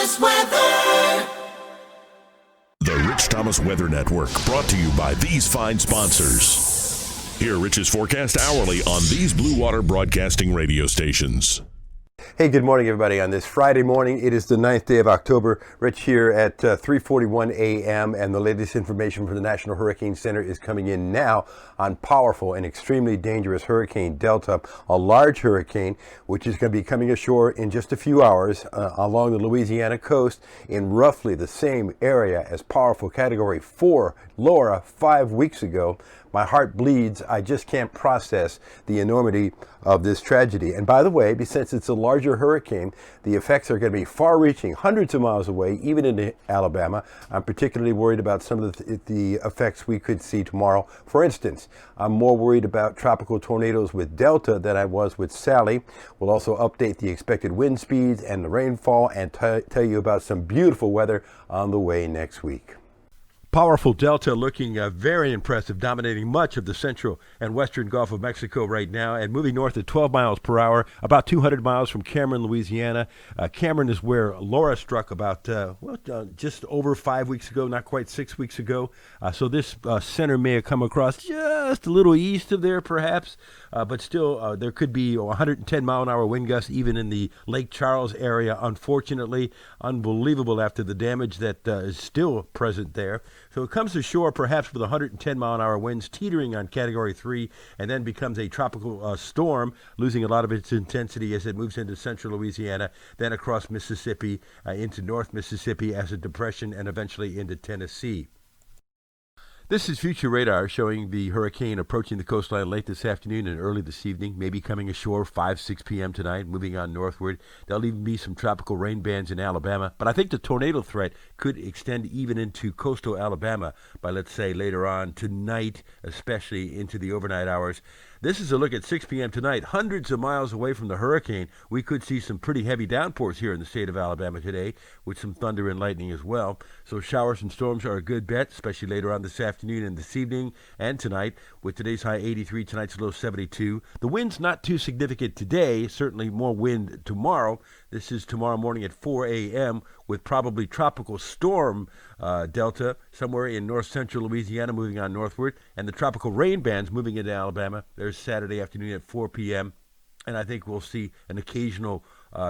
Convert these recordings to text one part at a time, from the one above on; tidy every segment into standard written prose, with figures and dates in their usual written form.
Thomas Weather. The Rich Thomas Weather Network, brought to you by these fine sponsors. Hear Rich's forecast hourly on these Blue Water Broadcasting radio stations. Hey, good morning, everybody. On this Friday morning, it is the 9th day of October. Rich here at 3:41 a.m., and the latest information from the National Hurricane Center is coming in now on powerful and extremely dangerous Hurricane Delta, a large hurricane which is going to be coming ashore in just a few hours along the Louisiana coast in roughly the same area as powerful Category 4 Laura 5 weeks ago. My heart bleeds. I just can't process the enormity of this tragedy. And by the way, since it's a larger hurricane, the effects are going to be far-reaching, hundreds of miles away, even into Alabama. I'm particularly worried about some of the effects we could see tomorrow. For instance, I'm more worried about tropical tornadoes with Delta than I was with Sally. We'll also update the expected wind speeds and the rainfall and tell you about some beautiful weather on the way next week. Powerful Delta looking very impressive, dominating much of the central and western Gulf of Mexico right now and moving north at 12 miles per hour, about 200 miles from Cameron, Louisiana. Cameron is where Laura struck about just over 5 weeks ago, not quite 6 weeks ago. So this center may have come across just a little east of there, perhaps, but still there could be 110 mile an hour wind gusts even in the Lake Charles area. Unfortunately, unbelievable after the damage that is still present there. So it comes ashore perhaps with 110 mile an hour winds teetering on Category 3 and then becomes a tropical storm, losing a lot of its intensity as it moves into central Louisiana, then across Mississippi, into North Mississippi as a depression, and eventually into Tennessee. This is future radar showing the hurricane approaching the coastline late this afternoon and early this evening, maybe coming ashore 6 p.m. tonight, moving on northward. There'll even be some tropical rain bands in Alabama, but I think the tornado threat could extend even into coastal Alabama by, let's say, later on tonight, especially into the overnight hours. This is a look at 6 p.m. tonight. Hundreds of miles away from the hurricane, we could see some pretty heavy downpours here in the state of Alabama today, with some thunder and lightning as well. So showers and storms are a good bet, especially later on this afternoon and this evening and tonight, with today's high 83, tonight's low 72. The wind's not too significant today, certainly more wind tomorrow. This is tomorrow morning at 4 a.m. with probably tropical storm Delta somewhere in north-central Louisiana moving on northward, and the tropical rain bands moving into Alabama. There's Saturday afternoon at 4 p.m., and I think we'll see an occasional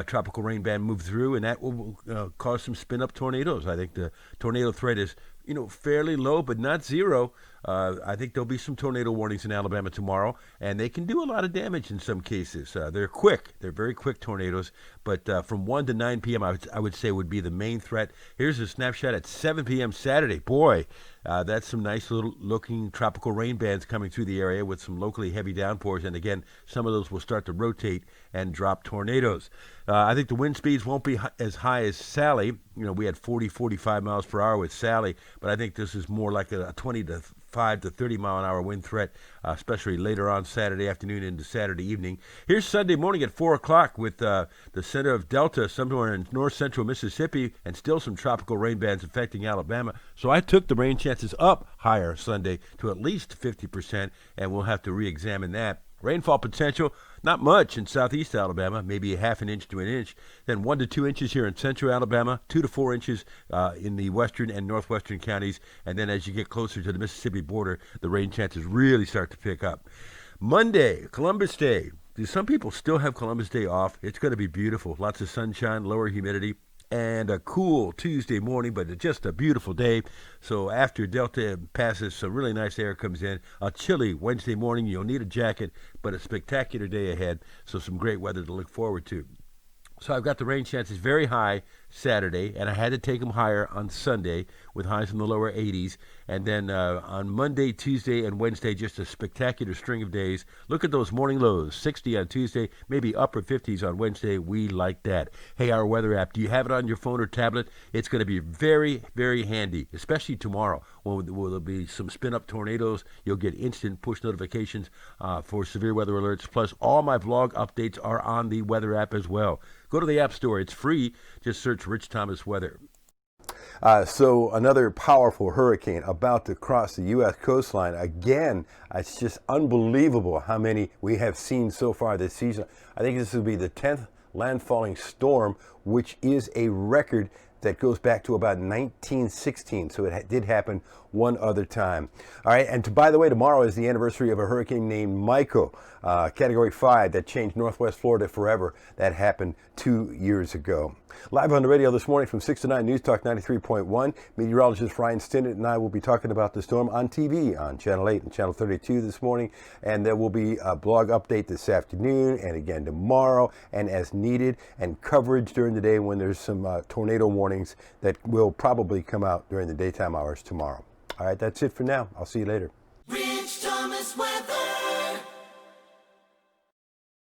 tropical rain band move through, and that will cause some spin-up tornadoes. I think the tornado threat is fairly low, but not zero. I think there'll be some tornado warnings in Alabama tomorrow, and they can do a lot of damage in some cases. They're quick. They're very quick tornadoes, but from 1 to 9 p.m., I would say would be the main threat. Here's a snapshot at 7 p.m. Saturday. Boy, that's some nice little looking tropical rain bands coming through the area with some locally heavy downpours, and again, some of those will start to rotate and drop tornadoes. I think the wind speeds won't be as high as Sally. We had 40, 45 miles per hour with Sally, but I think this is more like a 25 to 30 mile an hour wind threat, especially later on Saturday afternoon into Saturday evening. Here's Sunday morning at 4 o'clock with the center of Delta somewhere in north central Mississippi and still some tropical rain bands affecting Alabama. So I took the rain chances up higher Sunday to at least 50%, and we'll have to re-examine that. Rainfall potential, not much in southeast Alabama, maybe a half an inch to an inch. Then 1 to 2 inches here in central Alabama, 2 to 4 inches in the western and northwestern counties. And then as you get closer to the Mississippi border, the rain chances really start to pick up. Monday, Columbus Day. Do some people still have Columbus Day off? It's going to be beautiful. Lots of sunshine, lower humidity, and a cool Tuesday morning, but just a beautiful day. So after Delta passes, some really nice air comes in. A chilly Wednesday morning. You'll need a jacket, but a spectacular day ahead. So some great weather to look forward to. So I've got the rain chances very high Saturday, and I had to take them higher on Sunday with highs in the lower 80s. And then on Monday, Tuesday, and Wednesday, just a spectacular string of days. Look at those morning lows, 60 on Tuesday, maybe upper 50s on Wednesday. We like that. Hey, our weather app, do you have it on your phone or tablet? It's going to be very, very handy, especially tomorrow when there'll be some spin-up tornadoes. You'll get instant push notifications for severe weather alerts. Plus, all my vlog updates are on the weather app as well. Go to the App Store. It's free. Just search Rich Thomas Weather. So another powerful hurricane about to cross the U.S. coastline. Again, it's just unbelievable how many we have seen so far this season. I think this will be the 10th landfalling storm which is a record that goes back to about 1916. So it did happen one other time. All right, and by the way, tomorrow is the anniversary of a hurricane named Michael, Category 5, that changed Northwest Florida forever. That happened 2 years ago. Live on the radio this morning from 6 to 9, News Talk 93.1. Meteorologist Ryan Stinnett and I will be talking about the storm on TV on Channel 8 and Channel 32 this morning. And there will be a blog update this afternoon and again tomorrow, and as needed, and coverage during the day when there's some tornado warnings that will probably come out during the daytime hours tomorrow. All right, that's it for now. I'll see you later.